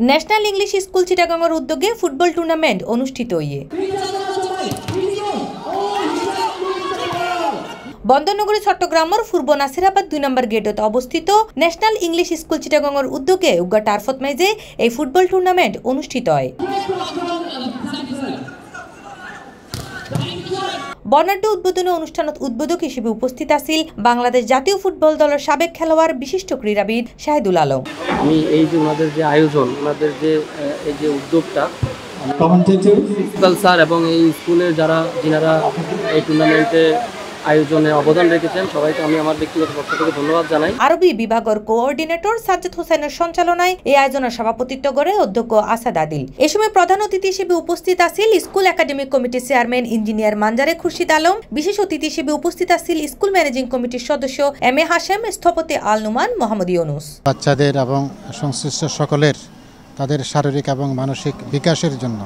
National English school চিটাগাংয়ের উদ্যোগে football tournament অনুষ্ঠিত হইয়ে বন্দরনগরী চট্টগ্রামের পূর্ব নাসিরাবাদ 2 নম্বর গেটত অবস্থিত ন্যাশনাল ইংলিশ স্কুল চিটাগাংয়ের উদ্যোগে উগা টার্ফত মেজে এই ফুটবল টুর্নামেন্ট অনুষ্ঠিত হয়। বর্ণাঢ্য উদ্বোধনী অনুষ্ঠানত উদ্বোধক হিসেবে উপস্থিত আছিল বাংলাদেশ জাতীয় ফুটবল দলের সাবেক খেলোয়াড় বিশিষ্ট ক্রীড়াবিদ শাহিদুল আলম। আমি এই যে ওনাদের যে আয়োজন, ওনাদের যে এই যে উদ্যোগটা প্রিন্সিপাল স্যার এবং এই স্কুলের যিনারা এই টুর্নামেন্টে আয়োজনে অবদান রেখেছেন সবাইকে আমি আমার ব্যক্তিগত পক্ষ থেকে ধন্যবাদ জানাই। আরবি বিভাগের কোঅর্ডিনেটর সাজ্জাদ হোসেনের সঞ্চালনায় এই আয়োজনের সভাপতিত্ব করে অধ্যক্ষ আসাদ আদিল। এই সময় প্রধান অতিথি হিসেবে উপস্থিত আছিল স্কুল একাডেমিক কমিটির চেয়ারম্যান ইঞ্জিনিয়ার মানজারে খুরশিদ আলম। বিশেষ অতিথি হিসেবে উপস্থিত আছিল স্কুল ম্যানেজিং কমিটির সদস্য এম এ হাশেম, স্থপতি আল নুমান, মোহাম্মদ ইউনুস। বাচ্চাদের এবং সংশ্লিষ্ট সকলের তাদের শারীরিক এবং মানসিক বিকাশের জন্য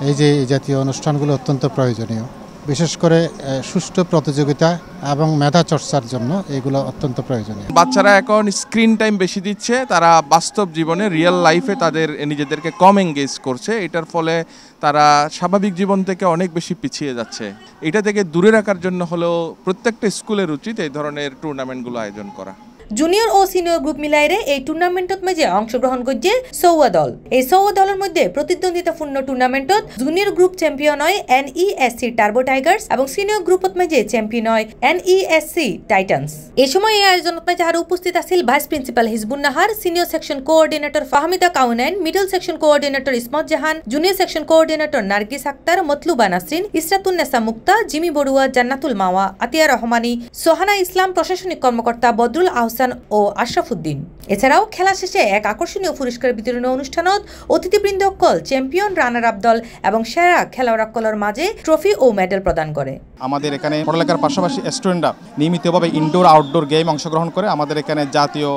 এই যে জাতীয় অনুষ্ঠানগুলো অত্যন্ত প্রয়োজনীয়। বিশেষ করে সুষ্ঠু প্রতিযোগিতা এবং মেধা চর্চার জন্য এগুলো অত্যন্ত প্রয়োজনীয়। বাচ্চারা এখন স্ক্রিন টাইম বেশি দিচ্ছে, তারা বাস্তব জীবনে রিয়েল লাইফে তাদের নিজেদেরকে কম এঙ্গেজ করছে। এটার ফলে তারা স্বাভাবিক জীবন থেকে অনেক বেশি পিছিয়ে যাচ্ছে। এটা থেকে দূরে রাখার জন্য হলেও প্রত্যেকটা স্কুলের উচিত এই ধরনের টুর্নামেন্টগুলো আয়োজন করা। জুনিয়র ও সিনিয়র গ্রুপ মিলাইরে এই টুর্নামেন্টত মেজে অংশগ্রহণ করছে 14 দল। এই 14 দলের মধ্যে প্রতিদ্বন্দ্বিতাপূর্ণ টুর্নামেন্টত জুনিয়র গ্রুপ চ্যাম্পিয়ন হয় NESC টার্বো টাইগার্স এবং সিনিয়র গ্রুপত মেজে চ্যাম্পিয়ন হয় NESC টাইটান্স। এই সময় এই আয়োজনত মেজে আরো উপস্থিত আছিল vice principal Hijbun Nahar, senior section coordinator Fahmida Kaunain, middle section coordinator Ismat Jahan, junior section coordinator Nargis Akhtar, Matluba Nasrin, Israatun Nesa Mukta, Jimi Barua, Jannatul Mawa, Atiya Rahmani, Sohana Islam, প্রশাসনিক কর্মকর্তা বদরুল ও আশরাফুদ্দিন। এছাড়াও খেলা শেষে এক আকর্ষণীয় পুরস্কার বিতরণ অনুষ্ঠানত অতিথিবৃন্দ অকল চ্যাম্পিয়ন, রানার আপ দল এবং সেরা খেলোয়াড় মাঝে ট্রফি ও মেডেল প্রদান করে। আমাদের এখানে পড়ালেখার পাশাপাশি স্টুডেন্টরা নিয়মিতভাবে ইনডোর আউটডোর গেম অংশগ্রহণ করে। আমাদের এখানে জাতীয়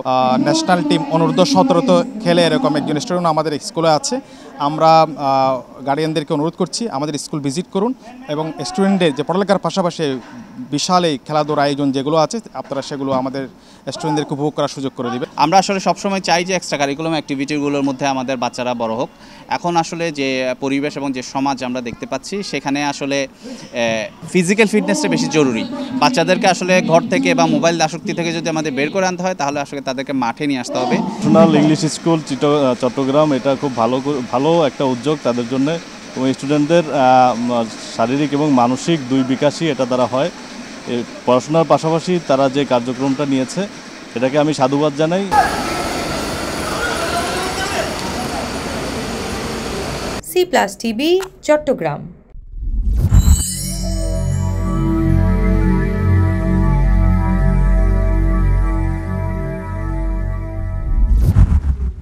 ন্যাশনাল টিম অনূর্ধ্ব 17 খেলে এরকম একজন স্টুডেন্ট আমাদের স্কুলে আছে। আমরা গার্ডিয়ানদেরকে অনুরোধ করছি আমাদের স্কুল ভিজিট করুন এবং স্টুডেন্টদের যে পড়ালেখার পাশাপাশি বিশাল এই খেলাধুলার আয়োজন যেগুলো আছে আপনারা সেগুলো আমাদের স্টুডেন্টদেরকে উপভোগ করার সুযোগ করে দিবে। আমরা আসলে সবসময় চাই যে এক্সট্রা কারিকুলাম অ্যাক্টিভিটিগুলোর মধ্যে আমাদের বাচ্চারা বড় হোক। এখন আসলে যে পরিবেশ এবং যে সমাজ আমরা দেখতে পাচ্ছি সেখানে আসলে ফিজিক্যাল ফিটনেসটা বেশি জরুরি। বাচ্চাদেরকে আসলে ঘর থেকে বা মোবাইল আসক্তি থেকে যদি আমাদের বের করে আনতে হয় তাহলে আসলে তাদেরকে মাঠে নিয়ে আসতে হবে। ন্যাশনাল ইংলিশ স্কুল চট্টগ্রাম এটা খুব ভালো একটা উদ্যোগ তাদের জন্য এবং স্টুডেন্টদের শারীরিক এবং মানসিক দুই বিকাশই এটা দ্বারা হয়। পড়াশোনার পাশাপাশি তারা যে কার্যক্রমটা নিয়েছে এটাকে আমি সাধুবাদ জানাই। C+ TV Chittagong.